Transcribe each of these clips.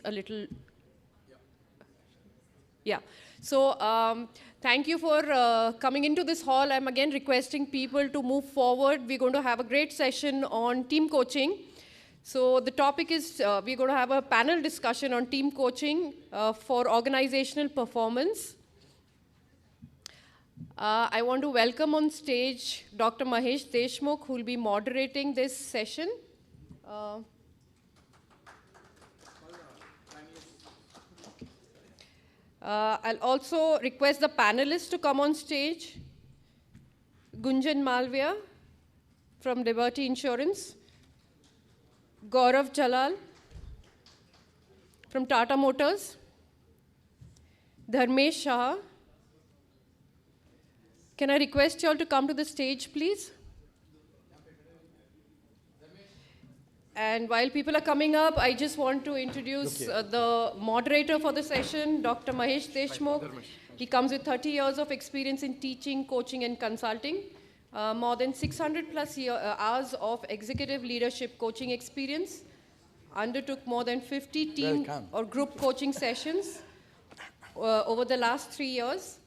a little. Yeah. So thank you for coming into this hall. I'm again requesting people to move forward. We're going to have a great session on team coaching. So the topic is we're going to have a panel discussion on team coaching for organizational performance. I want to welcome on stage Dr. Mahesh Deshmukh, who will be moderating this session. I'll also request the panelists to come on stage. Gunjan Malviya from Liberty Insurance. Gaurav Jhala from Tata Motors. Dharmesh Shah. Can I request you all to come to the stage, please? And while people are coming up, I just want to introduce the moderator for the session, Dr. Mahesh Deshmukh. He comes with 30 years of experience in teaching, coaching, and consulting. More than 600 plus hours of executive leadership coaching experience. Undertook more than 50 team or group coaching sessions over the last 3 years.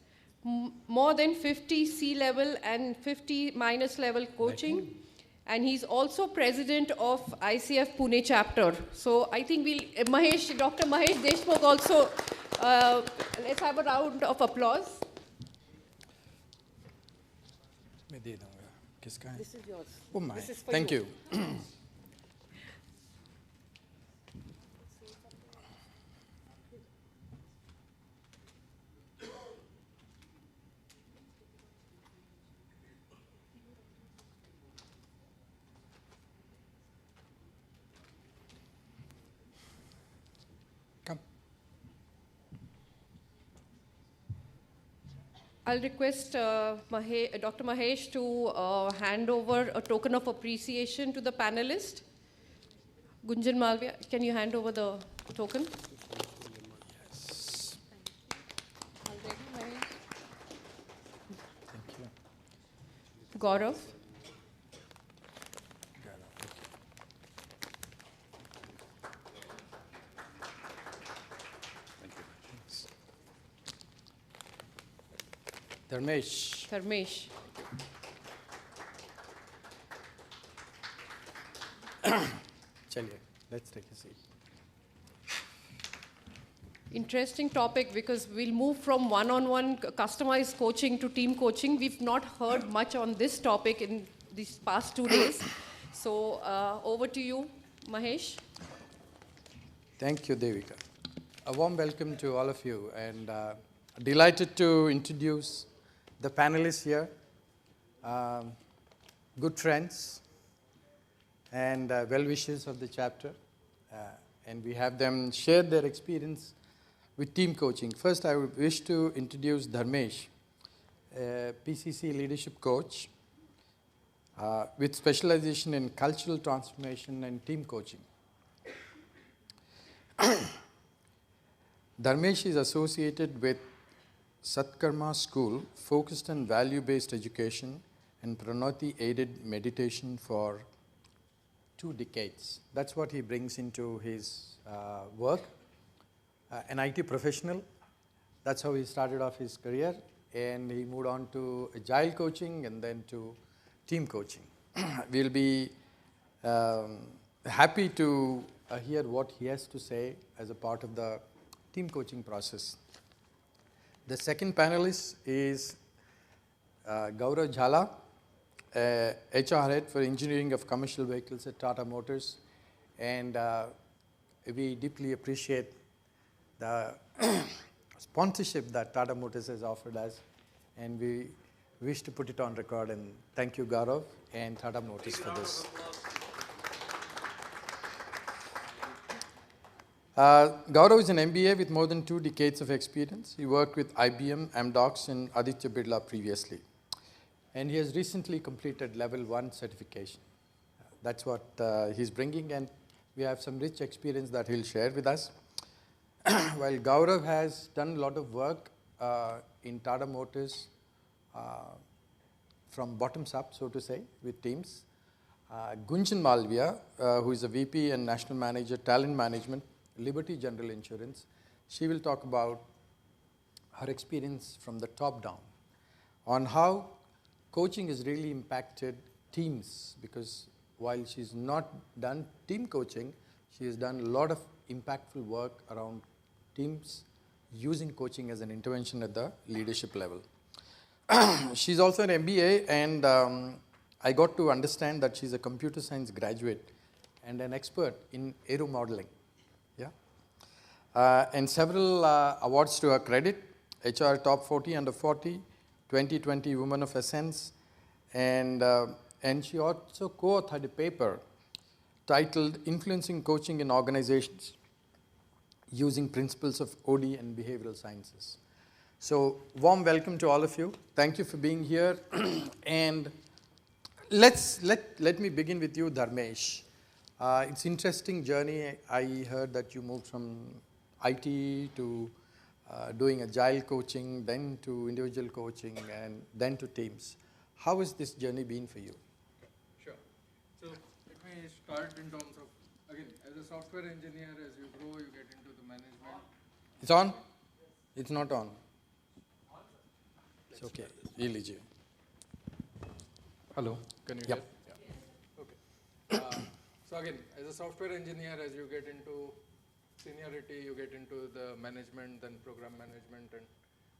More than 50 C-level and 50 minus level coaching. And he's also president of ICF Pune chapter. So I think we'll, Dr. Mahesh Deshmukh also, let's have a round of applause. This is yours. Oh my, this is for thank you. I'll request Dr. Mahesh to hand over a token of appreciation to the panelist. Gunjan Malviya, can you hand over the token? Yes. Thank you. Gaurav. Dharmesh. Dharmesh. Chaliye, let's take a seat. Interesting topic because we'll move from one-on-one customized coaching to team coaching. We've not heard much on this topic in these past 2 days. So over to you, Mahesh. Thank you, Devika. A warm welcome to all of you, and delighted to introduce the panelists here, good friends and well-wishers of the chapter, and we have them share their experience with team coaching. First, I would wish to introduce Dharmesh, a PCC leadership coach with specialization in cultural transformation and team coaching. Dharmesh is associated with Satkarma School, focused on value-based education and Pranati-aided meditation for 2 decades. That's what he brings into his work. An IT professional, that's how he started off his career, and he moved on to agile coaching and then to team coaching. We'll be happy to hear what he has to say as a part of the team coaching process. The second panelist is Gaurav Jhala, HR head for engineering of commercial vehicles at Tata Motors, and we deeply appreciate the sponsorship that Tata Motors has offered us, and we wish to put it on record, and thank you, Gaurav and Tata Motors, for this. Gaurav is an MBA with more than 2 decades of experience. He worked with IBM, Amdocs, and Aditya Birla previously. And he has recently completed level 1 certification. That's what he's bringing, and we have some rich experience that he'll share with us. While Gaurav has done a lot of work in Tata Motors from bottoms up, so to say, with teams. Gunjan Malviya, who is a VP and National Manager, Talent Management Liberty General Insurance. She will talk about her experience from the top down on how coaching has really impacted teams, because while she's not done team coaching, she has done a lot of impactful work around teams using coaching as an intervention at the leadership level. She's also an MBA, and I got to understand that she's a computer science graduate and an expert in aero modeling. Yeah, and several awards to her credit: HR Top 40 Under 40, 2020 Women of Essence, and she also co-authored a paper titled "Influencing Coaching in Organizations Using Principles of OD and Behavioral Sciences." So, warm welcome to all of you. Thank you for being here. And let me begin with you, Dharmesh. It's interesting journey. I heard that you moved from IT to doing agile coaching, then to individual coaching, and then to teams. How has this journey been for you? Sure. So let me start in terms of, again, as a software engineer, as you grow, you get into the management. It's on? It's not on. It's okay. Really, Jay. Hello, can you Yep. hear? Yeah. Okay. So again, as a software engineer, as you get into seniority, you get into the management, then program management, and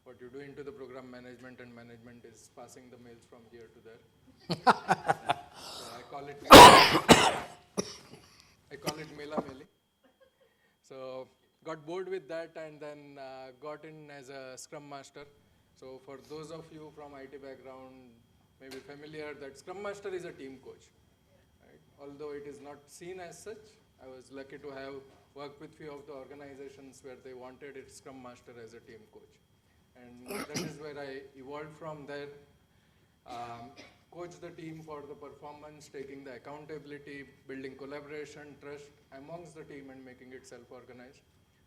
what you do into the program management and management is passing the mails from here to there. So I call it mela meli. So got bored with that and then got in as a Scrum Master. So for those of you from IT background, may be familiar that Scrum Master is a team coach. Right? Although it is not seen as such, I was lucky to have worked with few of the organizations where they wanted it Scrum Master as a team coach. And that is where I evolved from there. Coach the team for the performance, taking the accountability, building collaboration, trust amongst the team and making it self-organized.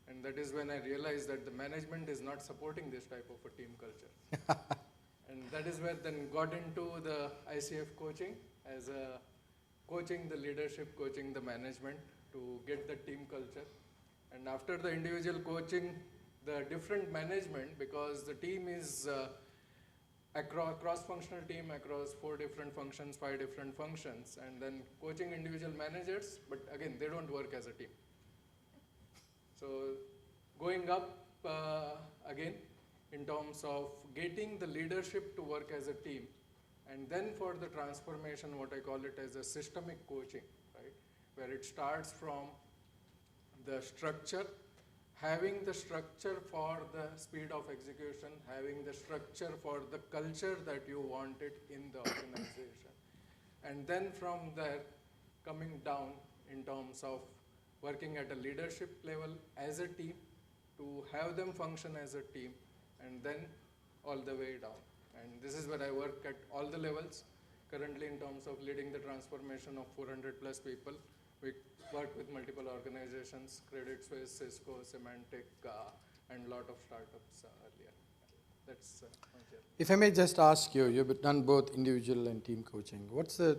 And that is when I realized that the management is not supporting this type of a team culture. And that is where then got into the ICF coaching as a coaching the leadership, coaching the management to get the team culture. And after the individual coaching, the different management, because the team is cross-functional team across 4 different functions, 5 different functions, and then coaching individual managers, but again, they don't work as a team. So going up again in terms of getting the leadership to work as a team, and then for the transformation, what I call it as a systemic coaching, right, where it starts from the structure, having the structure for the speed of execution, having the structure for the culture that you wanted in the organization. And then from there, coming down in terms of working at a leadership level as a team, to have them function as a team, and then all the way down. And this is where I work at all the levels. Currently in terms of leading the transformation of 400 plus people, we work with multiple organizations, Credit Suisse, Cisco, Symantec, and a lot of startups earlier. That's my journey. If I may just ask you, you've done both individual and team coaching. What's the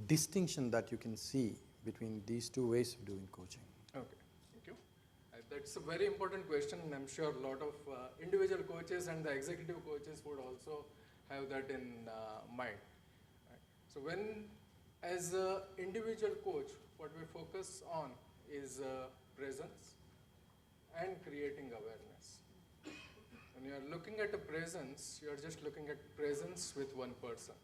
distinction that you can see between these two ways of doing coaching? Okay, thank you. That's a very important question, and I'm sure a lot of individual coaches and the executive coaches would also have that in mind. Right? So when, as an individual coach, what we focus on is presence and creating awareness. When you are looking at a presence, you are just looking at presence with one person.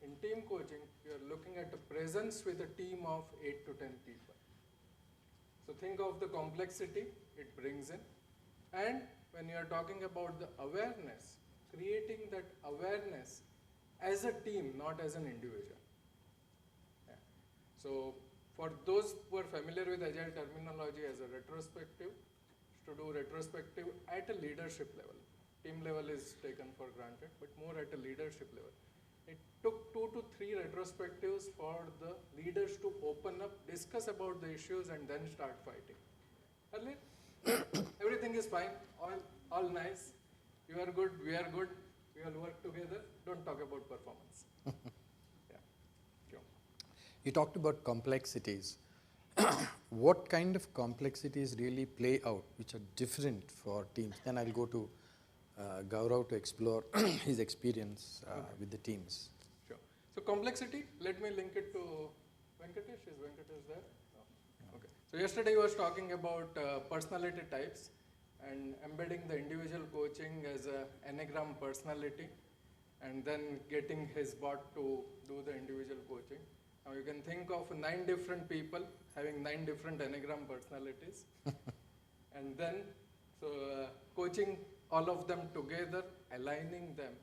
In team coaching, you are looking at a presence with a team of 8 to 10 people. So think of the complexity it brings in. And when you are talking about the awareness, creating that awareness as a team, not as an individual. Yeah. So for those who are familiar with agile terminology as a retrospective, to do retrospective at a leadership level. Team level is taken for granted, but more at a leadership level. It took 2 to 3 retrospectives for the leaders to open up, discuss about the issues, and then start fighting. Earlier, everything is fine, all nice. You are good, we are good, we all work together. Don't talk about performance. Yeah. Sure. You talked about complexities. what kind of complexities really play out, which are different for teams? Then I'll go to Gaurav to explore his experience with the teams. Sure. So complexity, let me link it to Venkatesh. Is Venkatesh there? No. Okay. So yesterday I was talking about personality types and embedding the individual coaching as a enneagram personality and then getting his bot to do the individual coaching. Now you can think of 9 different people having 9 different enneagram personalities and then coaching all of them together, aligning them.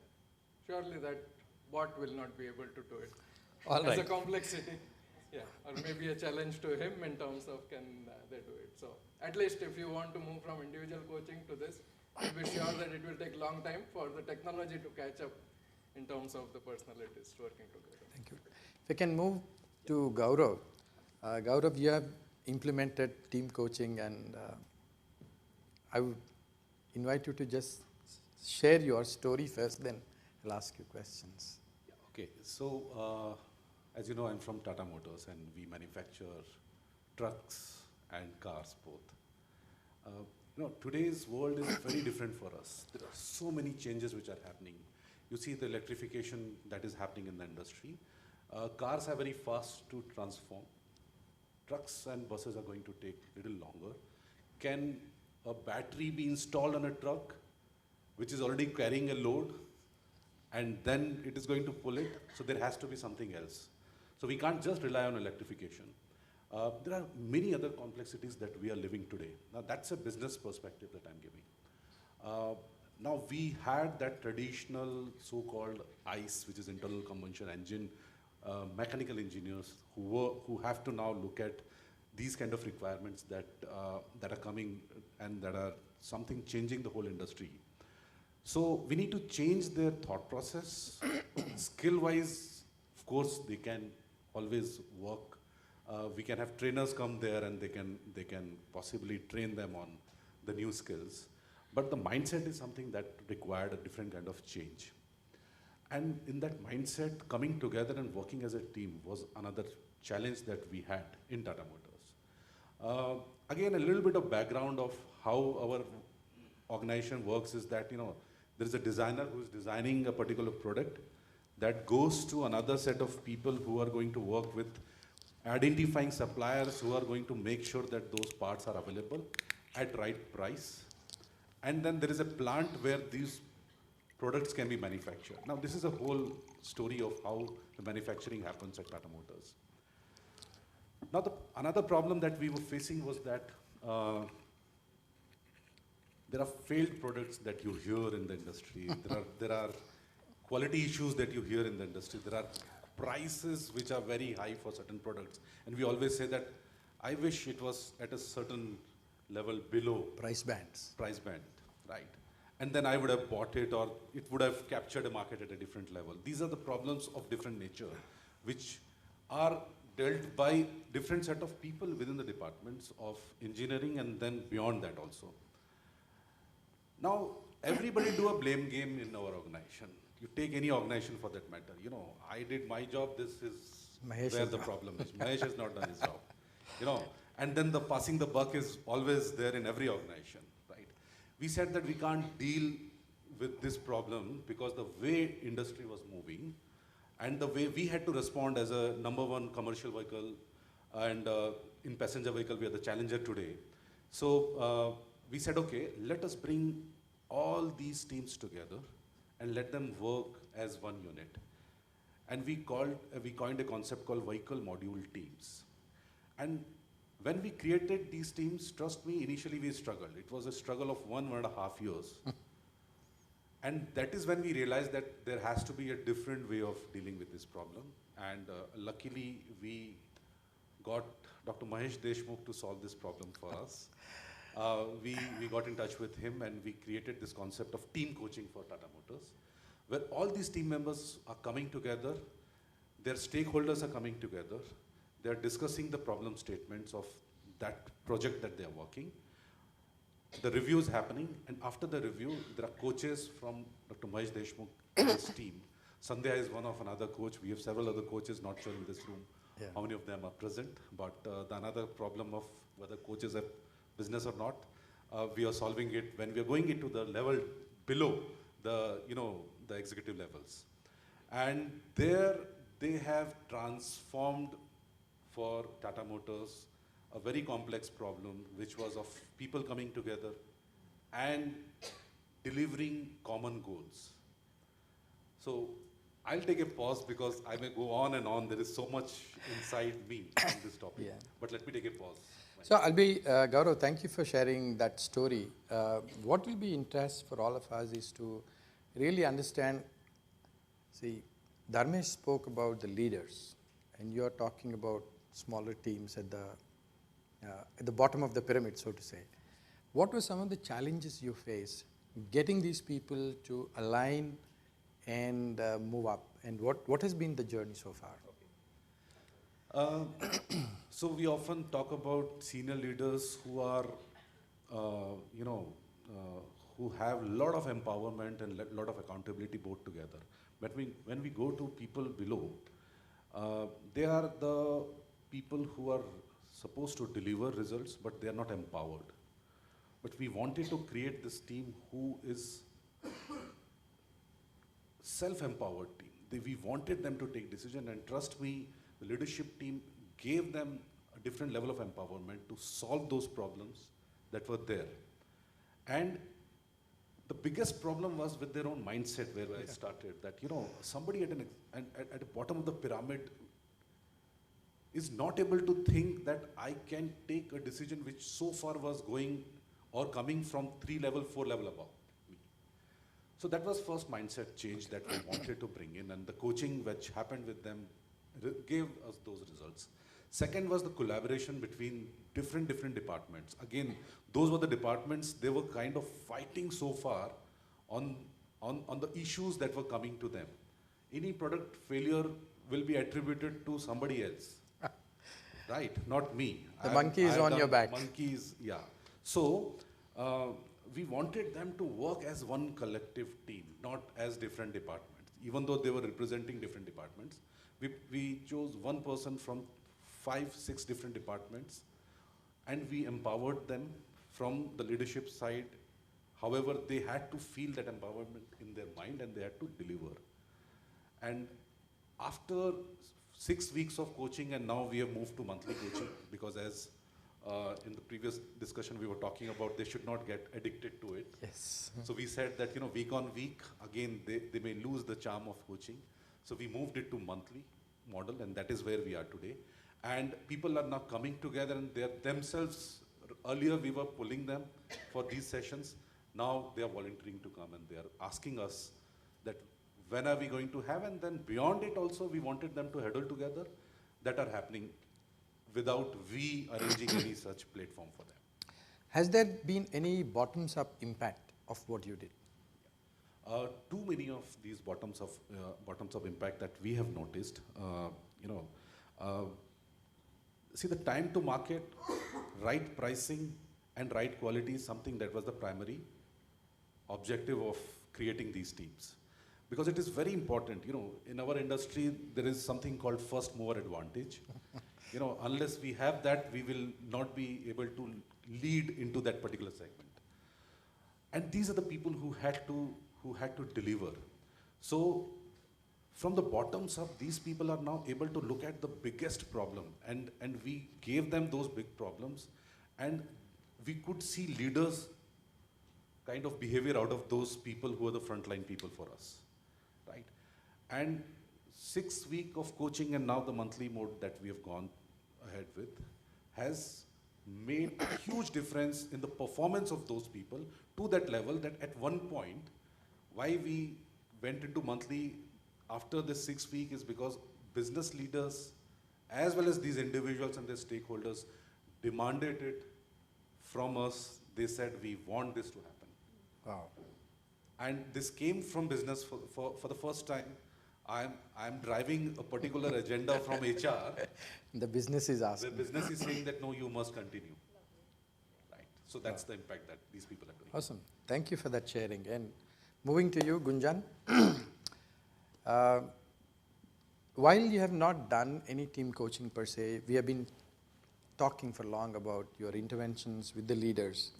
Surely that bot will not be able to do it. All as right. a complexity. Yeah, or maybe a challenge to him in terms of can they do it. So at least if you want to move from individual coaching to this, you'll be sure that it will take long time for the technology to catch up in terms of the personalities working together. Thank you. If I can move to Gaurav. Gaurav, you have implemented team coaching, and I would invite you to just share your story first, then I'll ask you questions. Yeah, okay, so as you know, I'm from Tata Motors and we manufacture trucks and cars both. Today's world is very different for us. There are so many changes which are happening. You see the electrification that is happening in the industry. Cars are very fast to transform. Trucks and buses are going to take a little longer. Can a battery be installed on a truck which is already carrying a load and then it is going to pull it? So there has to be something else. So we can't just rely on electrification. There are many other complexities that we are living today. Now that's a business perspective that I'm giving. Now we had that traditional so-called ICE, which is internal combustion engine, mechanical engineers who have to now look at these kind of requirements that are coming and that are something changing the whole industry. So we need to change their thought process. Skill-wise, of course, they can always work. We can have trainers come there and they can possibly train them on the new skills. But the mindset is something that required a different kind of change. And in that mindset, coming together and working as a team was another challenge that we had in Tata Motors. Again, a little bit of background of how our organization works is that, there is a designer who is designing a particular product that goes to another set of people who are going to work with identifying suppliers who are going to make sure that those parts are available at right price. And then there is a plant where these products can be manufactured. Now this is a whole story of how the manufacturing happens at Tata Motors. Now another problem that we were facing was that there are failed products that you hear in the industry. There are quality issues that you hear in the industry. There are prices which are very high for certain products. And we always say that I wish it was at a certain level below Price bands. price band, right? And then I would have bought it, or it would have captured a market at a different level. These are the problems of different nature, which are dealt by different set of people within the departments of engineering and then beyond that also. Now, everybody do a blame game in our organization. You take any organization for that matter. I did my job, this is Mahesh where the problem is. Mahesh has not done his job. And then the passing the buck is always there in every organization, right? We said that we can't deal with this problem because the way industry was moving and the way we had to respond as a #1 commercial vehicle and in passenger vehicle, we are the challenger today. So we said, okay, let us bring all these teams together and let them work as one unit. And we coined a concept called vehicle module teams. And when we created these teams, trust me, initially we struggled. It was a struggle of 1.5 years. And that is when we realized that there has to be a different way of dealing with this problem. And luckily, we got Dr. Mahesh Deshmukh to solve this problem for us. We got in touch with him and we created this concept of team coaching for Tata Motors, where all these team members are coming together, their stakeholders are coming together, they're discussing the problem statements of that project that they're working. The review is happening, and after the review, there are coaches from Dr. Mahesh Deshmukh and his team Sandhya is one of another coach. We have several other coaches, not sure in this room Yeah. how many of them are present. But the another problem of whether coaches have business or not, we are solving it when we are going into the level below the, the executive levels. And there they have transformed for Tata Motors a very complex problem, which was of people coming together and delivering common goals. So I'll take a pause because I may go on and on. There is so much inside me on this topic. Yeah. But let me take a pause. So I'll be, Gaurav, thank you for sharing that story. What will be interest for all of us is to really understand, see, Dharmesh spoke about the leaders, and you're talking about smaller teams at the bottom of the pyramid, so to say. What were some of the challenges you faced getting these people to align and move up? And what has been the journey so far? So we often talk about senior leaders who are, who have a lot of empowerment and a lot of accountability both together. But when we go to people below, they are the people who are supposed to deliver results, but they are not empowered. But we wanted to create this team who is self-empowered team. We wanted them to take decision, and trust me, the leadership team gave them a different level of empowerment to solve those problems that were there. And the biggest problem was with their own mindset where I started, that somebody at the bottom of the pyramid is not able to think that I can take a decision which so far was going or coming from 3 level, 4 level above me. So that was first mindset change that we wanted to bring in, and the coaching which happened with them gave us those results. Second was the collaboration between different departments. Again, those were the departments, they were kind of fighting so far on the issues that were coming to them. Any product failure will be attributed to somebody else. Right, not me. The monkey is on your back. Monkeys, yeah. So, we wanted them to work as one collective team, not as different departments. Even though they were representing different departments, we chose one person from 5, 6 different departments, and we empowered them from the leadership side. However, they had to feel that empowerment in their mind, and they had to deliver. And after 6 weeks of coaching, and now we have moved to monthly coaching, because as in the previous discussion we were talking about, they should not get addicted to it. Yes. So we said that week on week, again they may lose the charm of coaching. So we moved it to monthly model, and that is where we are today. And people are now coming together, and they are themselves, earlier we were pulling them for these sessions, now they are volunteering to come, and they are asking us that when are we going to have, and then beyond it also we wanted them to huddle together, that are happening without we arranging any such platform for them. Has there been any bottoms-up impact of what you did? Too many of these bottoms-up impact that we have noticed. See, the time to market, right pricing, and right quality is something that was the primary objective of creating these teams. Because it is very important, in our industry, there is something called first mover advantage. Unless we have that, we will not be able to lead into that particular segment. And these are the people who had to deliver. So from the bottoms up, these people are now able to look at the biggest problem, and we gave them those big problems, and we could see leaders kind of behavior out of those people who are the frontline people for us, right? And 6 weeks of coaching, and now the monthly mode that we have gone ahead with, has made a huge difference in the performance of those people to that level that at one point, why we went into monthly after this 6 weeks is because business leaders, as well as these individuals and their stakeholders, demanded it from us. They said, we want this to happen. Wow. And this came from business for the first time. I'm driving a particular agenda from HR. The business is asking. The business is saying that, no, you must continue. Right. So that's the impact that these people are doing. Awesome. Thank you for that sharing. And moving to you, Gunjan. Uh, while you have not done any team coaching per se, we have been talking for long about your interventions with the leaders.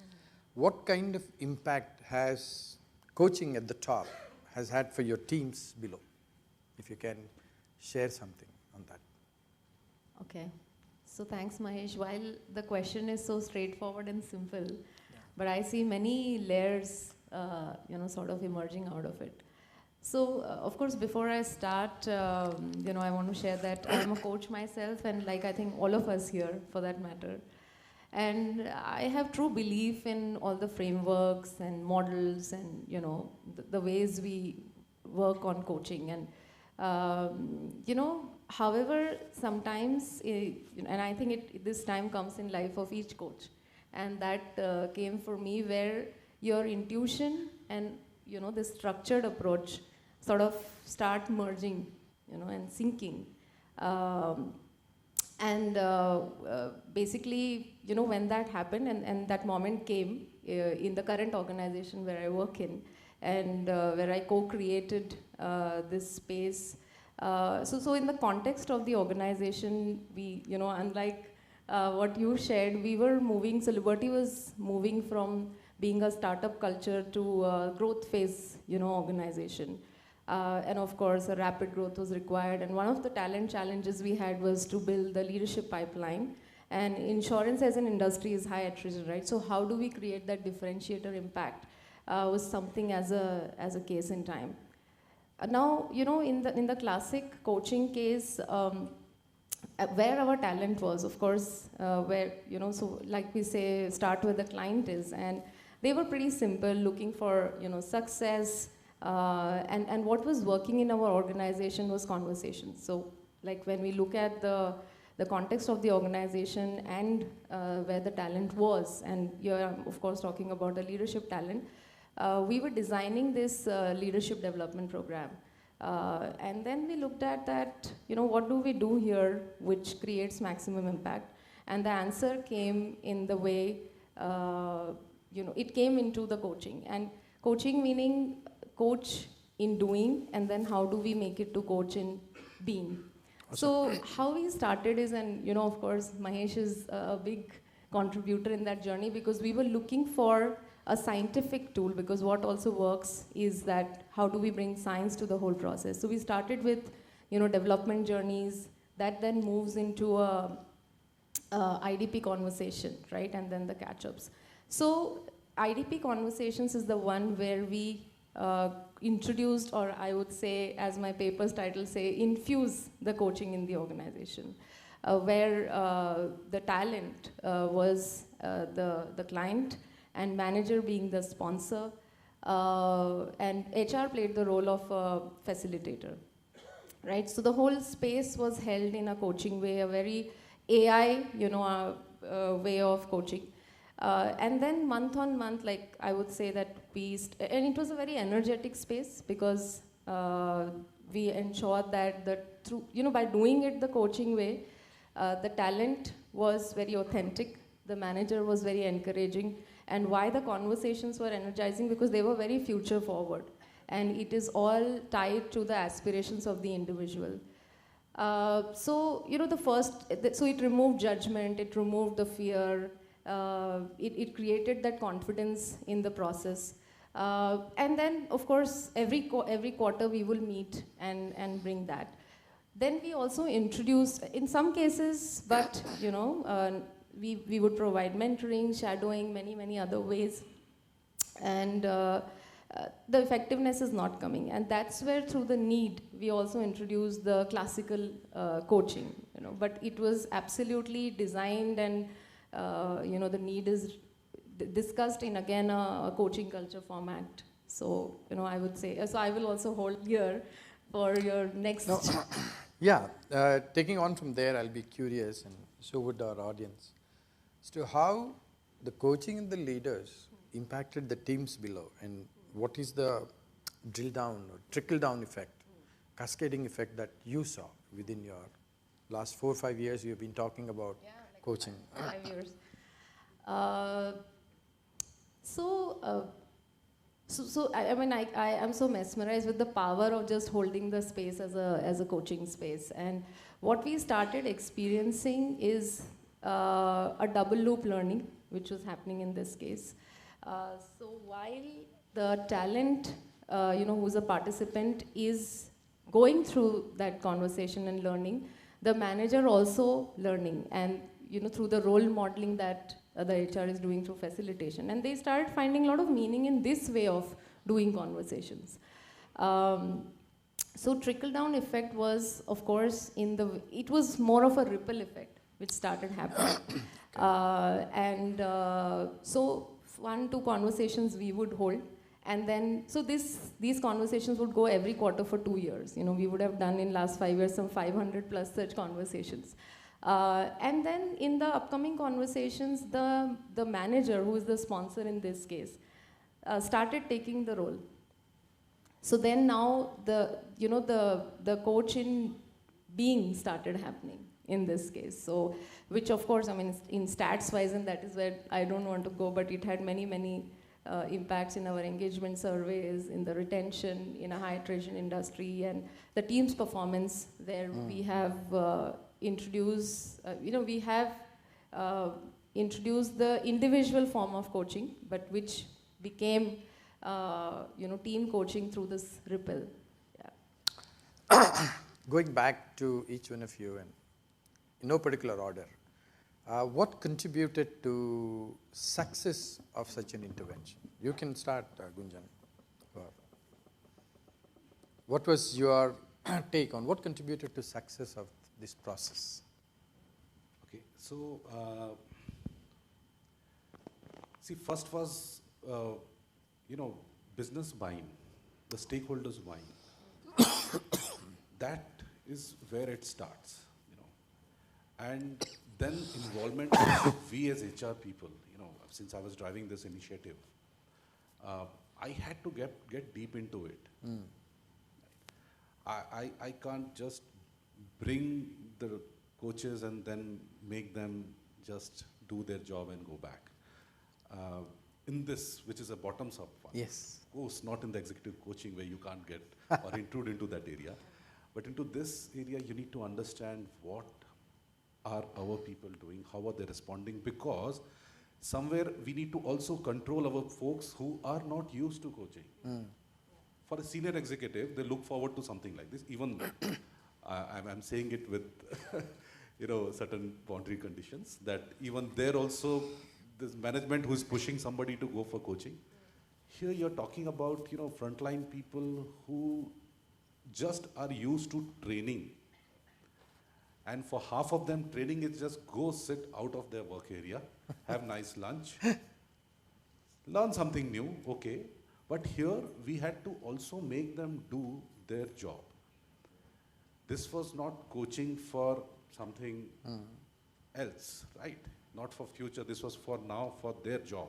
What kind of impact has coaching at the top has had for your teams below? If you can share something on that. Okay. So thanks, Mahesh. While the question is so straightforward and simple, but I see many layers, sort of emerging out of it. So, of course, before I start, I want to share that I'm a coach myself, and like I think all of us here, for that matter. And I have true belief in all the frameworks and models and, the ways we work on coaching. And, however, sometimes, and I think this time comes in life of each coach. And that came for me where your intuition and, the structured approach sort of start merging, and syncing. Basically, when that happened and that moment came in the current organization where I work in and where I co-created this space. So in the context of the organization, we, unlike what you shared, we were moving, so Liberty was moving from being a startup culture to a growth phase, organization. And of course, a rapid growth was required. And one of the talent challenges we had was to build the leadership pipeline. And insurance as an industry is high attrition, right? So how do we create that differentiator impact was something as a case in time. Now, in the classic coaching case, where our talent was, of course, where, so like we say, start where the client is. And they were pretty simple, looking for, success. And what was working in our organization was conversations. So like when we look at the context of the organization and where the talent was, and you're of course talking about the leadership talent, we were designing this leadership development program. And then we looked at that, what do we do here which creates maximum impact? And the answer came in the way, it came into the coaching. And coaching meaning coach in doing, and then how do we make it to coach in being? So how we started is, and of course, Mahesh is a big contributor in that journey, because we were looking for a scientific tool, because what also works is that how do we bring science to the whole process? So we started with, development journeys that then moves into a IDP conversation, right? And then the catch-ups. So IDP conversations is the one where we introduced, or I would say, as my paper's title say, infuse the coaching in the organization, where the talent was the client, and manager being the sponsor, and HR played the role of a facilitator, right? So the whole space was held in a coaching way, a very AI, way of coaching. And then month on month, like I would say that and it was a very energetic space, because we ensured that through, by doing it the coaching way, the talent was very authentic, the manager was very encouraging. And why the conversations were energizing? Because they were very future forward. And it is all tied to the aspirations of the individual. So it removed judgment, it removed the fear, it created that confidence in the process. And then, of course, every quarter we will meet and bring that. Then we also introduced, in some cases, but we would provide mentoring, shadowing, many other ways. And the effectiveness is not coming. And that's where, through the need, we also introduced the classical coaching. But it was absolutely designed, and the need is discussed in, again, a coaching culture format. So, I would say, so I will also hold here for your next. No. Yeah, taking on from there, I'll be curious, and so would our audience, as to how the coaching and the leaders impacted the teams below, and what is the drill down or trickle down effect, cascading effect that you saw within your last 4 or 5 years you've been talking about coaching. 5 years. I mean, I am so mesmerized with the power of just holding the space as a coaching space. And what we started experiencing is a double loop learning, which was happening in this case. So while the talent, who's a participant is going through that conversation and learning, the manager also learning, and through the role modeling that the HR is doing through facilitation. And they started finding a lot of meaning in this way of doing conversations. So trickle down effect was, of course, it was more of a ripple effect which started happening. So 1-2 conversations we would hold. And then, so these conversations would go every quarter for 2 years. We would have done in last 5 years some 500 plus such conversations. And then in the upcoming conversations, the manager, who is the sponsor in this case, started taking the role. So then now the coach in being started happening in this case. So, which of course, I mean, in stats wise, and that is where I don't want to go, but it had many impacts in our engagement surveys, in the retention, in a high attrition industry, and the team's performance, where we have introduced the individual form of coaching, but which became team coaching through this ripple. Yeah. Going back to each one of you, and in no particular order, what contributed to success of such an intervention? You can start, Gunjan. What was your take on what contributed to success of this process? Okay, so see, first was business buying, the stakeholders buying. That is where it starts, and then involvement of we as HR people. Since I was driving this initiative, I had to get deep into it. I can't just bring the coaches and then make them just do their job and go back. In this, which is a bottoms-up one. Yes. Of course, not in the executive coaching where you can't get or intrude into that area. But into this area, you need to understand what are our people doing, how are they responding, because somewhere we need to also control our folks who are not used to coaching. For a senior executive, they look forward to something like this, even I'm saying it with certain boundary conditions, that even there also, this management who is pushing somebody to go for coaching. Here you're talking about frontline people who just are used to training. And for half of them, training is just go sit out of their work area, have nice lunch, learn something new, okay. But here we had to also make them do their job. This was not coaching for something else, right? Not for future, this was for now, for their job.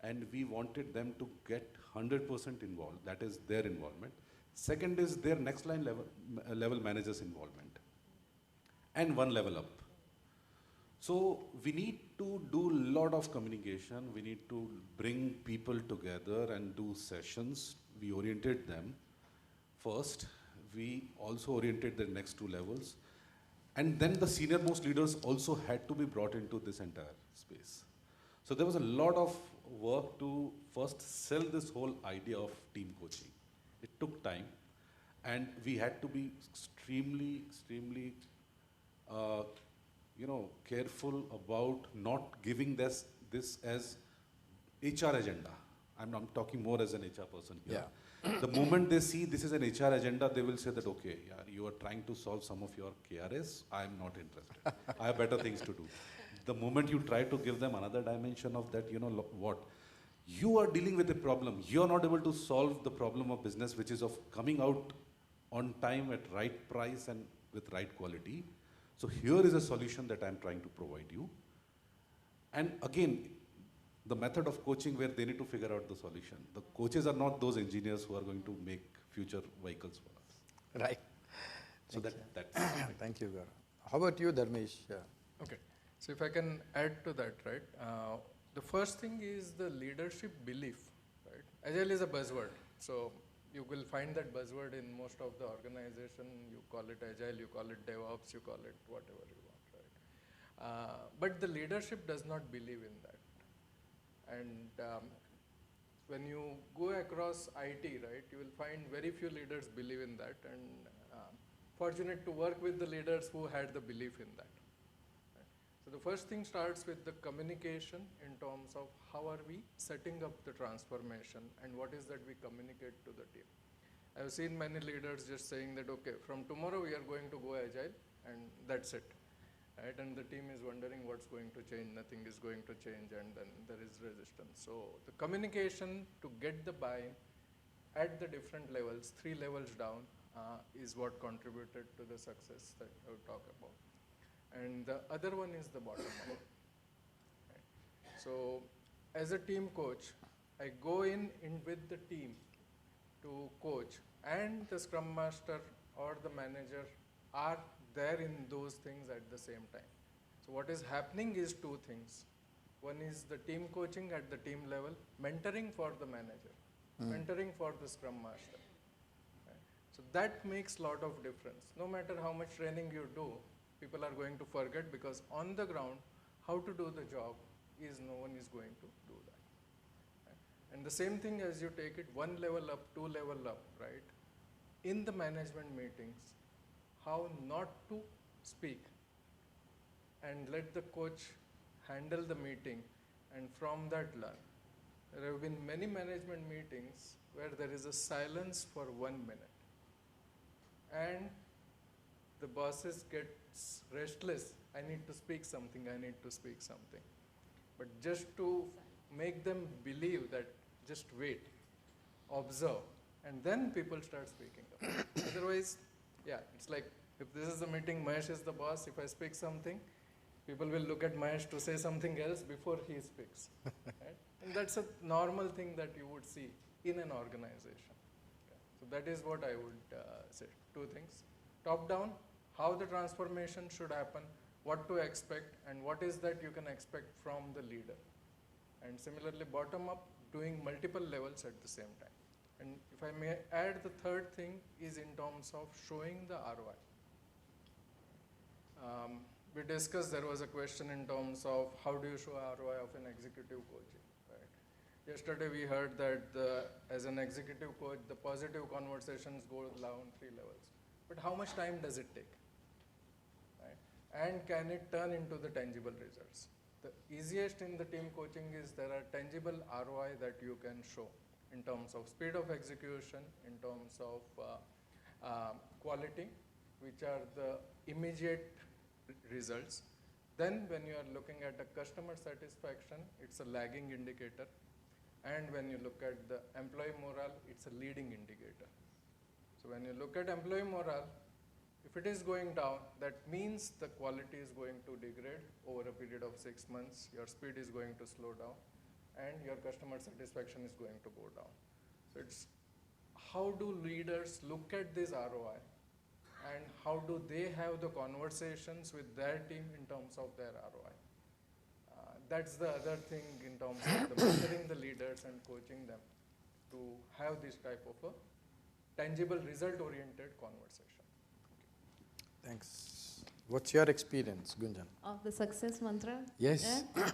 And we wanted them to get 100% involved, that is their involvement. Second is their next line level managers' involvement. And one level up. So we need to do a lot of communication. We need to bring people together and do sessions. We oriented them first. We also oriented the next 2 levels. And then the senior most leaders also had to be brought into this entire space. So there was a lot of work to first sell this whole idea of team coaching. It took time, and we had to be extremely careful about not giving this as HR agenda. I'm talking more as an HR person here. Yeah. The moment they see this is an HR agenda, they will say that, okay, yeah, you are trying to solve some of your KRS, I'm not interested. I have better things to do. The moment you try to give them another dimension of that, what? You are dealing with a problem. You are not able to solve the problem of business, which is of coming out on time at right price and with right quality. So here is a solution that I'm trying to provide you. And again, the method of coaching where they need to figure out the solution. The coaches are not those engineers who are going to make future vehicles for us. Right. So that's Thank you, Gaurav. How about you, Dharmesh? Okay. So if I can add to that, right? The first thing is the leadership belief, right? Agile is a buzzword. So you will find that buzzword in most of the organization. You call it Agile, you call it DevOps, you call it whatever you want, right? But the leadership does not believe in that. And when you go across IT, right, you will find very few leaders believe in that, and fortunate to work with the leaders who had the belief in that. Right? So the first thing starts with the communication in terms of how are we setting up the transformation and what is that we communicate to the team. I've seen many leaders just saying that, okay, from tomorrow we are going to go Agile and that's it. Right? And the team is wondering what's going to change, nothing is going to change, and then there is resistance. So the communication to get the buy-in at the different levels, 3 levels down, is what contributed to the success that I will talk about. And the other one is the bottom up. Right? So as a team coach, I go in with the team to coach, and the scrum master or the manager are there in those things at the same time. So what is happening is 2 things. One is the team coaching at the team level, mentoring for the manager, mentoring for the scrum master. Right? So that makes a lot of difference. No matter how much training you do, people are going to forget, because on the ground, how to do the job is no one is going to do that. Right? And the same thing as you take it 1 level up, 2 level up, right? In the management meetings, how not to speak and let the coach handle the meeting, and from that learn. There have been many management meetings where there is a silence for 1 minute, and the bosses gets restless. I need to speak something, I need to speak something. But just to make them believe that just wait, observe, and then people start speaking up. Otherwise, yeah, it's like if this is the meeting, Mahesh is the boss, if I speak something, people will look at Mahesh to say something else before he speaks. Right? And that's a normal thing that you would see in an organization. Okay. So that is what I would say. 2 things. Top down, how the transformation should happen, what to expect, and what is that you can expect from the leader. And similarly, bottom up, doing multiple levels at the same time. And if I may add, the 3rd thing is in terms of showing the ROI. We discussed, there was a question in terms of how do you show ROI of an executive coaching, right? Yesterday we heard that as an executive coach, the positive conversations go down 3 levels. But how much time does it take? Right? And can it turn into the tangible results? The easiest in the team coaching is there are tangible ROI that you can show in terms of speed of execution, in terms of quality, which are the immediate results. Then when you are looking at a customer satisfaction, it's a lagging indicator. And when you look at the employee morale, it's a leading indicator. So when you look at employee morale, if it is going down, that means the quality is going to degrade over a period of 6 months, your speed is going to slow down, and your customer satisfaction is going to go down. So it's how do leaders look at this ROI, and how do they have the conversations with their team in terms of their ROI. That's the other thing in terms of the mentoring the leaders and coaching them to have this type of a tangible result-oriented conversation. Thanks. What's your experience, Gunjan? Of the success mantra? Yes. Yeah?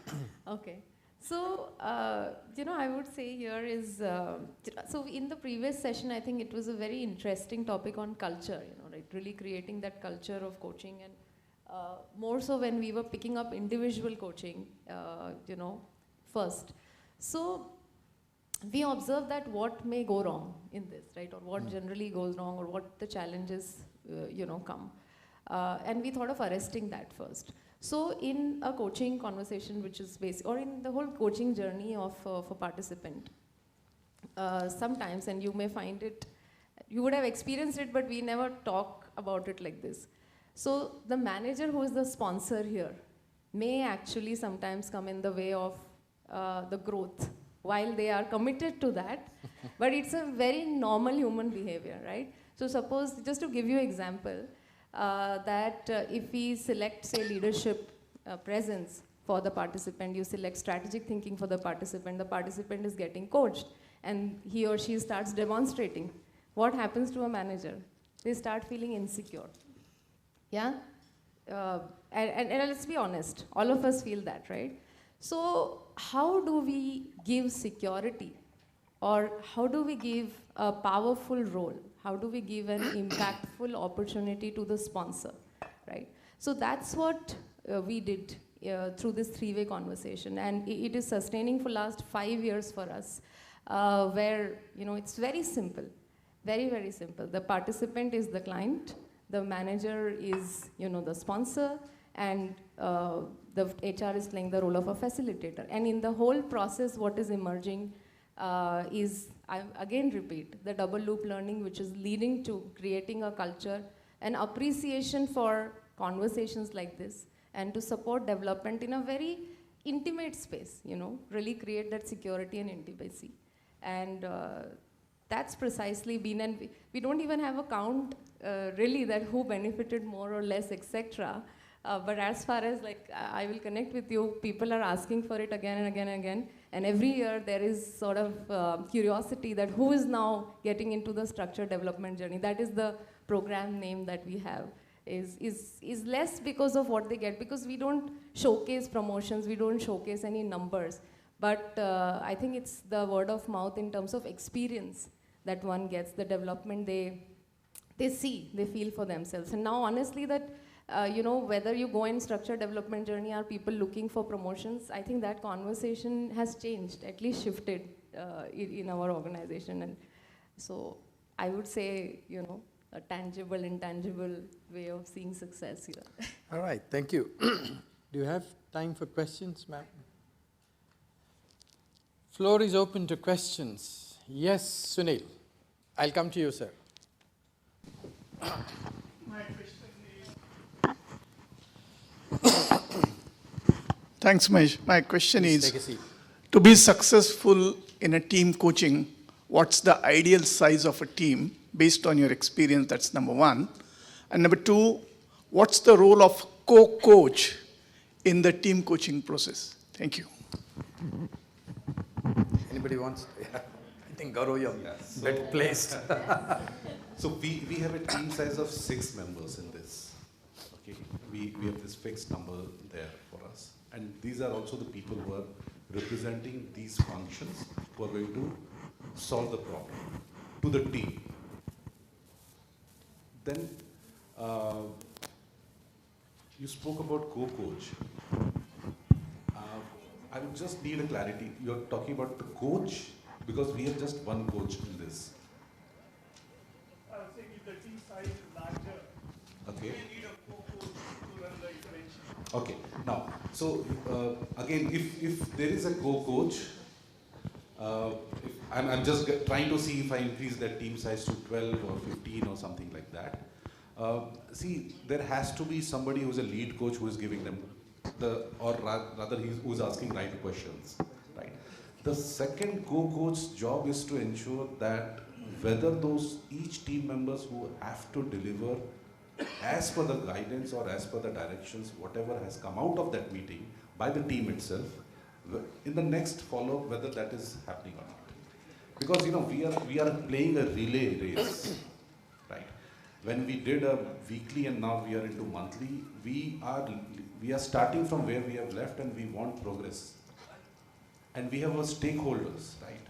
Okay. So, I would say here is, so in the previous session, I think it was a very interesting topic on culture, right? Really creating that culture of coaching, and more so when we were picking up individual coaching, first. So, we observe that what may go wrong in this, right? Or what generally goes wrong, or what the challenges, come. And we thought of arresting that first. So in a coaching conversation, which is basic, or in the whole coaching journey of a participant, sometimes, and you may find it, you would have experienced it, but we never talk about it like this. So the manager who is the sponsor here may actually sometimes come in the way of the growth, while they are committed to that, but it's a very normal human behavior, right? So suppose, just to give you an example, that if we select, say, leadership presence for the participant, you select strategic thinking for the participant is getting coached. and he or she starts demonstrating, what happens to a manager? They start feeling insecure. Yeah? And let's be honest, all of us feel that, right? So how do we give security, or how do we give a powerful role? How do we give an impactful opportunity to the sponsor, right? So that's what we did through this three-way conversation, and it is sustaining for last 5 years for us, where it's very simple, very, very simple. The participant is the client, the manager is the sponsor, and the HR is playing the role of a facilitator. And in the whole process, what is emerging is, I again repeat, the double loop learning, which is leading to creating a culture, an appreciation for conversations like this, and to support development in a very intimate space, really create that security and intimacy. And that's precisely been, and we don't even have a count really that who benefited more or less, etc. But as far as I will connect with you, people are asking for it again and again and again. And every year there is sort of curiosity that who is now getting into the structured development journey. That is the program name that we have. Is less because of what they get, because we don't showcase promotions, we don't showcase any numbers. But I think it's the word of mouth in terms of experience that one gets, the development they see, they feel for themselves. And now honestly that, whether you go in structured development journey or people looking for promotions, I think that conversation has changed, at least shifted in our organization. And so I would say, a tangible, intangible way of seeing success here. All right, thank you. Do you have time for questions, ma'am? Floor is open to questions. Yes, Sunil. I'll come to you, sir. My question is... Thanks, Mahesh. My question Please is, take a seat. To be successful in a team coaching, what's the ideal size of a team based on your experience? That's number one. And number two, what's the role of co-coach in the team coaching process? Thank you. Anybody wants? Yeah. I think Gaurav, you're better placed. So we have a team size of 6 members in this. Okay, we have this fixed number there for us, and these are also the people who are representing these functions who are going to solve the problem to the team. Then you spoke about co-coach. I would just need a clarity. You're talking about the coach, because we have just one coach in this. I was saying if the team size is larger, Okay. you need a co-coach to run the intervention. Okay. Now, so again, if there is a co-coach, I'm just trying to see if I increase that team size to 12 or 15 or something like that. See, there has to be somebody who's a lead coach who is giving them or rather who's asking right questions, right? The second co-coach's job is to ensure that whether each team members who have to deliver as per the guidance or as per the directions, whatever has come out of that meeting by the team itself, in the next follow-up, whether that is happening or not. Because we are playing a relay race, right? When we did a weekly and now we are into monthly, we are starting from where we have left, and we want progress. And we have our stakeholders, right?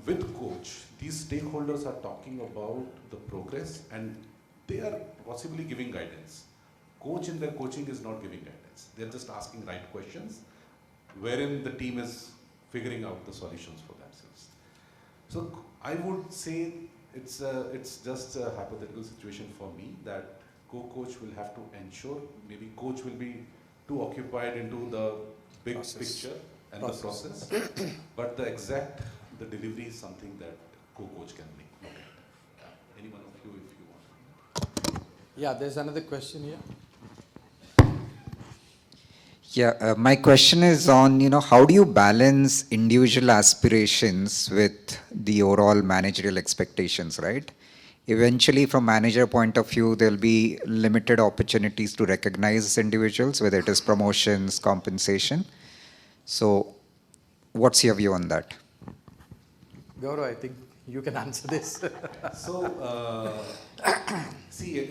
With coach, these stakeholders are talking about the progress, and they are possibly giving guidance. Coach in their coaching is not giving guidance. They're just asking right questions, wherein the team is figuring out the solutions for themselves. So I would say it's just a hypothetical situation for me that co-coach will have to ensure, maybe coach will be too occupied into the big picture and the process, but the delivery is something that co-coach can make. Okay. Any one of you, if you want. Yeah, there's another question here. Yeah, my question is on, how do you balance individual aspirations with the overall managerial expectations, right? Eventually, from manager point of view, there'll be limited opportunities to recognize individuals, whether it is promotions, compensation. So, what's your view on that? Gaurav, I think you can answer this. So, see,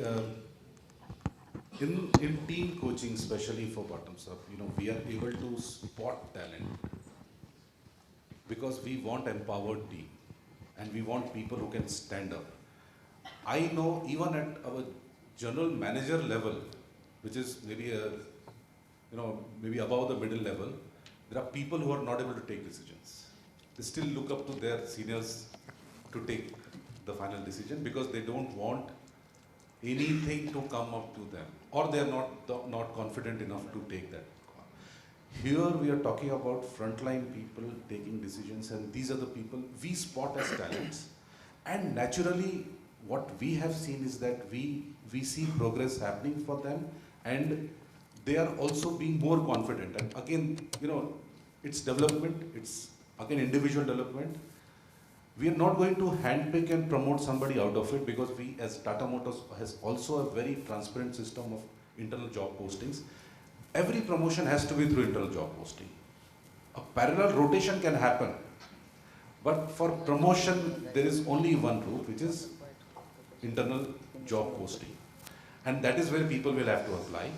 in team coaching, especially for bottoms up, we are able to spot talent because we want empowered team and we want people who can stand up. I know even at our general manager level, which is maybe maybe above the middle level, there are people who are not able to take decisions. They still look up to their seniors to take the final decision because they don't want anything to come up to them, or they are not confident enough to take that. Here we are talking about frontline people taking decisions, and these are the people we spot as talents. And naturally, what we have seen is that we see progress happening for them, and they are also being more confident. And again, it's development, it's again individual development. We are not going to handpick and promote somebody out of it because we, as Tata Motors, has also a very transparent system of internal job postings. Every promotion has to be through internal job posting. A parallel rotation can happen, but for promotion, there is only one route, which is internal job posting. And that is where people will have to apply.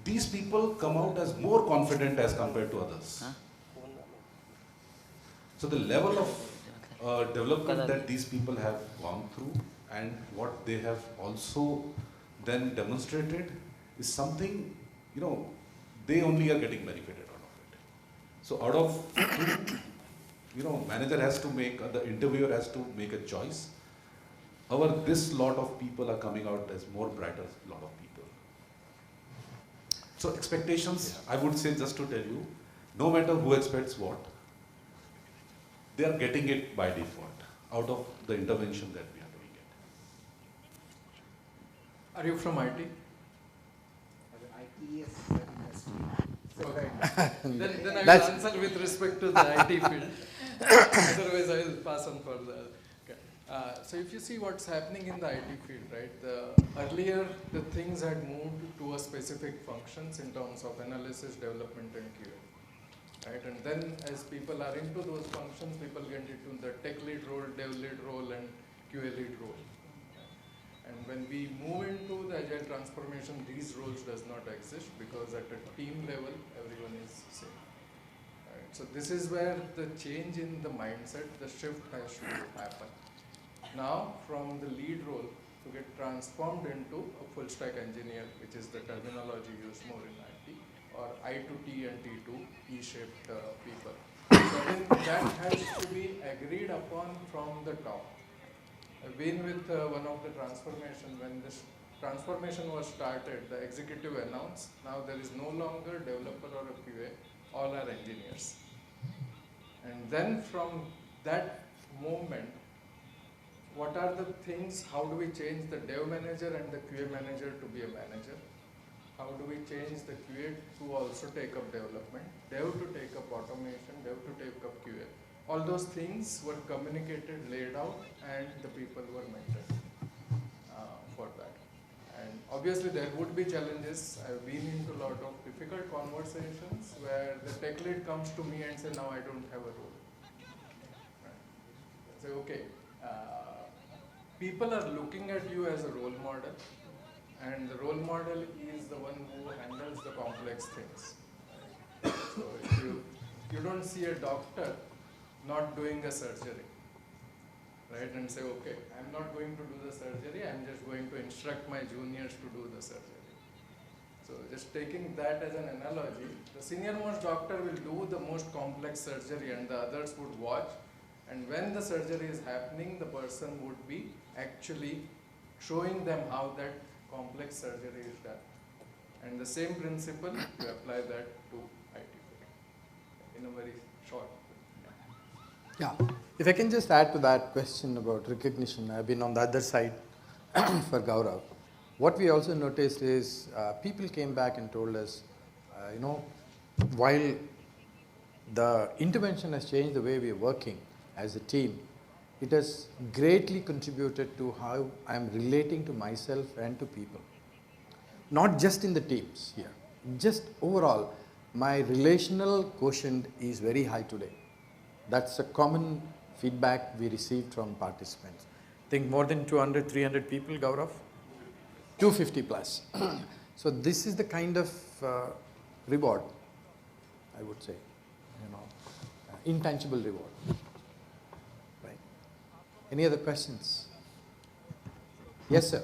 These people come out as more confident as compared to others. So the level of development that these people have gone through and what they have also then demonstrated is something, they only are getting benefited out of it. So out of two, manager has to make, the interviewer has to make a choice. This lot of people are coming out as more brighter lot of people. So expectations, I would say, just to tell you, no matter who expects what, they are getting it by default out of the intervention that we are doing it. Are you from IT? IT is Okay. then I will answer with respect to the IT field. Otherwise, I will pass on for the. Okay. So if you see what's happening in the IT field, right? Earlier the things had moved to a specific functions in terms of analysis, development, and QA. Right? And then as people are into those functions, people get into the tech lead role, dev lead role, and QA lead role. And when we move into the agile transformation, these roles does not exist because at a team level, everyone is same. Right? So this is where the change in the mindset, the shift has to happen. Now, from the lead role to get transformed into a full stack engineer, which is the terminology used more in IT, or I to T and T to E-shaped people. So I think that has to be agreed upon from the top. I've been with one of the transformation. When this transformation was started, the executive announced, now there is no longer developer or a QA, all are engineers. And then from that moment, what are the things, how do we change the dev manager and the QA manager to be a manager? How do we change the QA to also take up development, dev to take up automation, dev to take up QA? All those things were communicated, laid out, and the people were mentored for that. And obviously there would be challenges. I've been into a lot of difficult conversations where the tech lead comes to me and says, now I don't have a role. Right. I say, okay, people are looking at you as a role model, and the role model is the one who handles the complex things. Right. So if you don't see a doctor not doing a surgery, right, and say, okay, I'm not going to do the surgery, I'm just going to instruct my juniors to do the surgery. So just taking that as an analogy, the senior most doctor will do the most complex surgery and the others would watch, and when the surgery is happening, the person would be actually showing them how that complex surgery is done. And the same principle, you apply that to IT in a very short. Yeah, if I can just add to that question about recognition, I've been on the other side for Gaurav. What we also noticed is people came back and told us, while the intervention has changed the way we are working as a team, it has greatly contributed to how I'm relating to myself and to people. Not just in the teams here, just overall, my relational quotient is very high today. That's a common feedback we received from participants. I think more than 200, 300 people, Gaurav? 250 plus. So this is the kind of reward, I would say, intangible reward. Right? Any other questions? Yes, sir.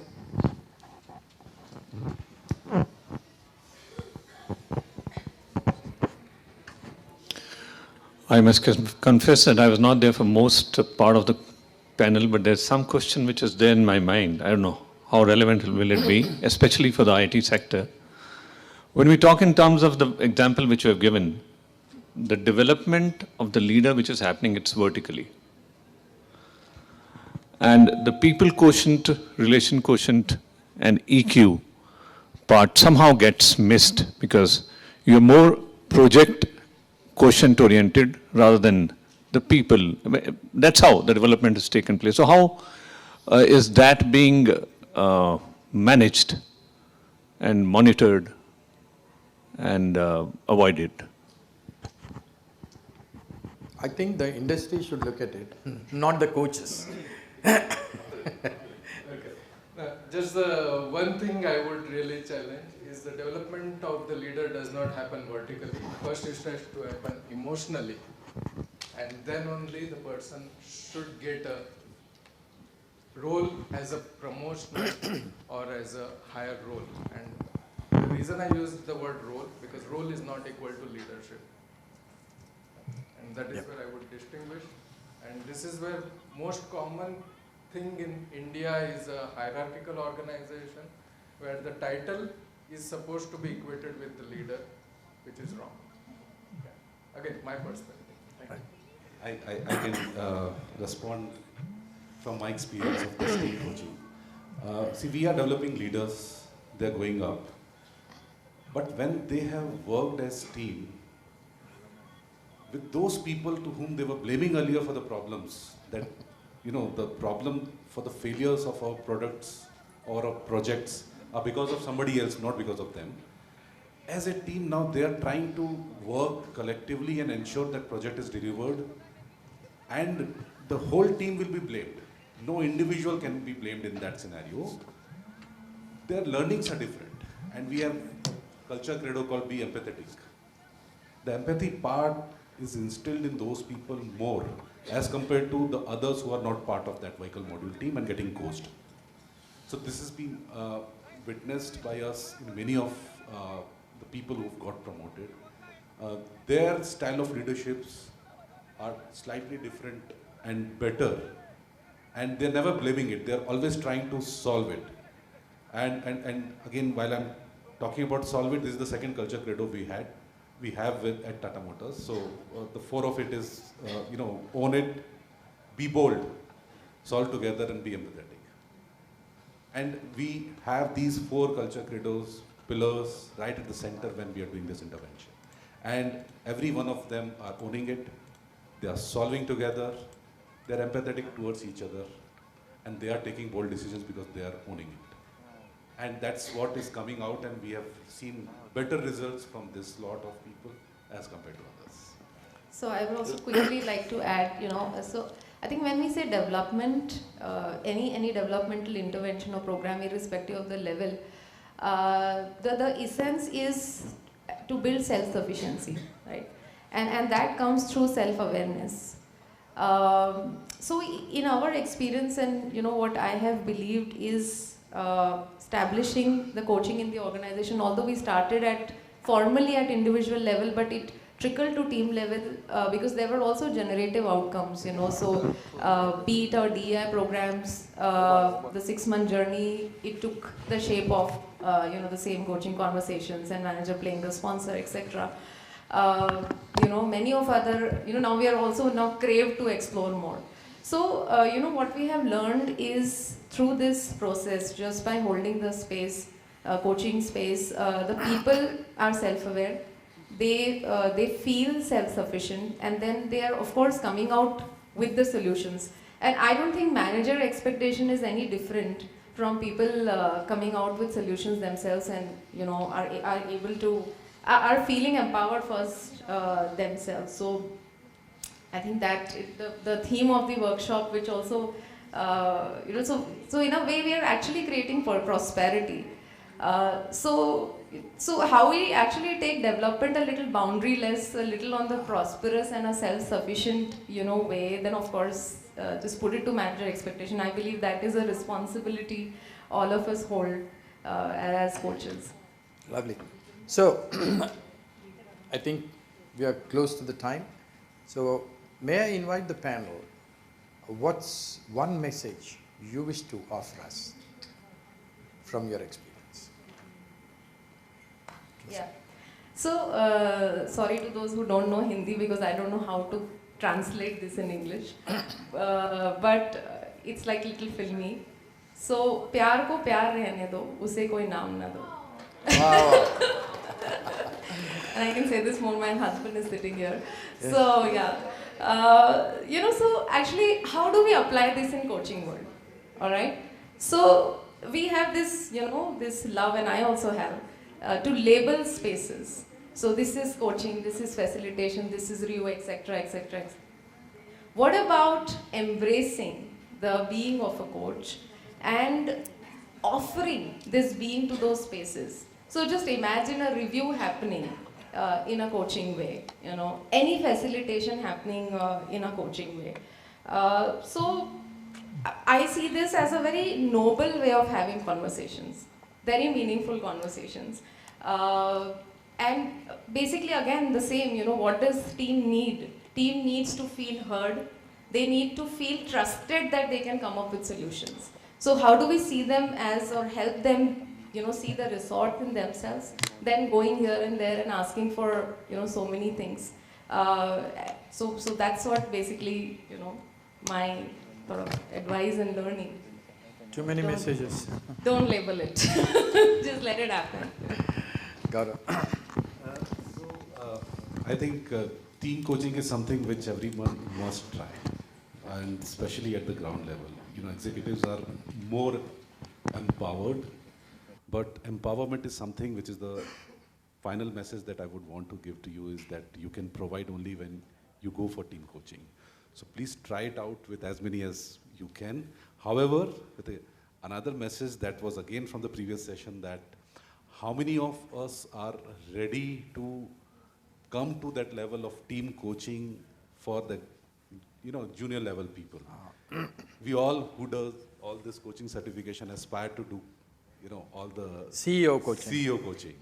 I must confess that I was not there for most part of the panel, but there's some question which is there in my mind. I don't know how relevant will it be, especially for the IT sector. When we talk in terms of the example which you have given, the development of the leader which is happening, it's vertically. And the people quotient, relation quotient, and EQ part somehow gets missed because you're more project quotient oriented rather than the people. That's how the development has taken place. So how is that being managed and monitored and avoided? I think the industry should look at it, not the coaches. Just the one thing I would really challenge is the development of the leader does not happen vertically. First it has to happen emotionally, and then only the person should get a role as a promotional or as a higher role. And the reason I use the word role, because role is not equal to leadership. And that is where I would distinguish. And this is where most common thing in India is a hierarchical organization where the title is supposed to be equated with the leader, which is wrong. Yeah. Again, my perspective. Thank you. I can respond from my experience of this team coaching. See, we are developing leaders, they're going up. But when they have worked as team, with those people to whom they were blaming earlier for the problems, that, the problem for the failures of our products or our projects are because of somebody else, not because of them. As a team now, they are trying to work collectively and ensure that project is delivered, and the whole team will be blamed. No individual can be blamed in that scenario. Their learnings are different, and we have culture credo called be empathetic. The empathy part is instilled in those people more as compared to the others who are not part of that vehicle module team and getting coached. So this has been witnessed by us in many of the people who've got promoted. Their style of leaderships are slightly different and better, and they're never blaming it. They're always trying to solve it. And again, while I'm talking about solve it, this is the second culture credo we have at Tata Motors. So the four of it is, own it, be bold, solve together, and be empathetic. And we have these four culture credos, pillars, right at the center when we are doing this intervention. And every one of them are owning it, they are solving together, they are empathetic towards each other, and they are taking bold decisions because they are owning it. And that's what is coming out, and we have seen better results from this lot of people as compared to others. So I would also quickly like to add, so I think when we say development, any developmental intervention or program, irrespective of the level, the essence is to build self-sufficiency, right? And that comes through self-awareness. So in our experience, and what I have believed is establishing the coaching in the organization, although we started formally at individual level, but it trickled to team level because there were also generative outcomes, so be it our DEI programs, the 6-month journey, it took the shape of, the same coaching conversations and manager playing the sponsor, etc. Many of other, now we are also craved to explore more. So, what we have learned is through this process, just by holding the space, coaching space, the people are self-aware, they feel self-sufficient, and then they are, of course, coming out with the solutions. And I don't think manager expectation is any different from people coming out with solutions themselves and, are able to, are feeling empowered first themselves. So, I think that the theme of the workshop, which also, so in a way we are actually creating for prosperity. So how we actually take development a little boundaryless, a little on the prosperous and a self-sufficient, way, then of course, just put it to manager expectation. I believe that is a responsibility all of us hold as coaches. Lovely. So, I think we are close to the time. So, may I invite the panel? What's one message you wish to offer us from your experience? Yeah. So, sorry to those who don't know Hindi because I don't know how to translate this in English. But it's like little filmy. So, प्यार को प्यार रहने दो, उसे कोई नाम ना दो. Wow. And I can say this more, my husband is sitting here. Yes. So, yeah. So actually, how do we apply this in coaching world? All right. So we have this, this love, and I also have, to label spaces. So this is coaching, this is facilitation, this is RIU, etc., etc. What about embracing the being of a coach and offering this being to those spaces? So just imagine a review happening in a coaching way, any facilitation happening in a coaching way. So I see this as a very noble way of having conversations, very meaningful conversations. And basically again the same, what does team need? Team needs to feel heard. They need to feel trusted that they can come up with solutions. So how do we see them as, or help them, see the resort in themselves, then going here and there and asking for, so many things. So that's what basically, my sort of advice and learning. Too many messages. Don't label it. Just let it happen. Gaurav. I think team coaching is something which everyone must try, and especially at the ground level. Executives are more empowered, but empowerment is something which is the final message that I would want to give to you, is that you can provide only when you go for team coaching. So please try it out with as many as you can. However, with another message that was again from the previous session, that how many of us are ready to come to that level of team coaching for the junior level people. We all who does all this coaching certification aspire to do all the CEO coaching,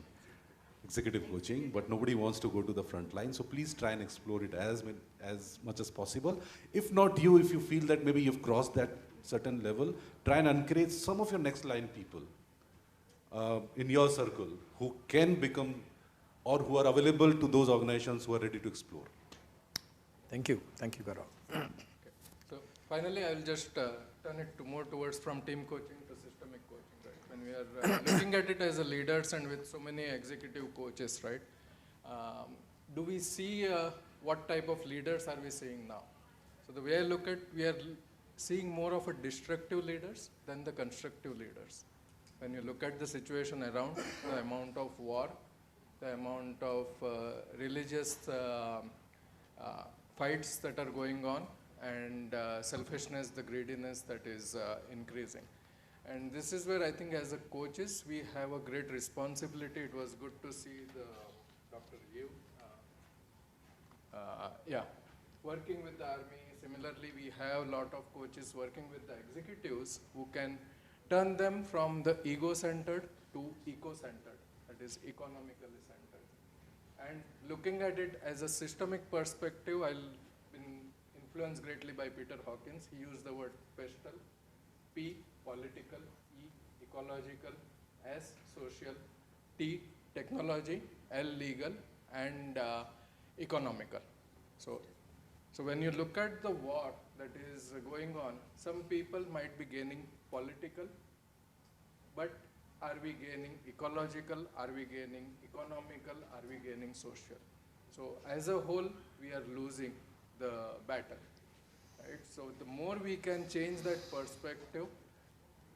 executive coaching, but nobody wants to go to the front line. So please try and explore it as much as possible. If not you, if you feel that maybe you've crossed that certain level, try and encourage some of your next line people in your circle who can become, or who are available to those organizations who are ready to explore. Thank you, Gaurav. Okay. So finally, I will just turn it more towards from team coaching to systemic coaching, right? When we are looking at it as a leaders and with so many executive coaches, right? Do we see what type of leaders are we seeing now? So the way I look at, we are seeing more of a destructive leaders than the constructive leaders. When you look at the situation around, the amount of war, the amount of religious fights that are going on, and selfishness, the greediness that is increasing. And this is where I think as a coaches, we have a great responsibility. It was good to see Dr. Yu, working with the army. Similarly, we have a lot of coaches working with the executives who can turn them from the ego-centered to eco-centered, that is economically centered. And looking at it as a systemic perspective, I've been influenced greatly by Peter Hawkins. He used the word pestle, P, political, E, ecological, S, social, T, technology, L, legal, and economical. So when you look at the war that is going on, some people might be gaining political, but are we gaining ecological? Are we gaining economical? Are we gaining social? So as a whole, we are losing the battle, right? So the more we can change that perspective,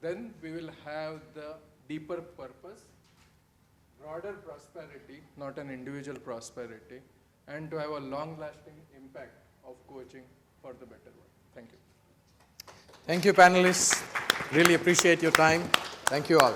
then we will have the deeper purpose, broader prosperity, not an individual prosperity, and to have a long-lasting impact of coaching for the better world. Thank you. Thank you, panelists. Really appreciate your time. Thank you all.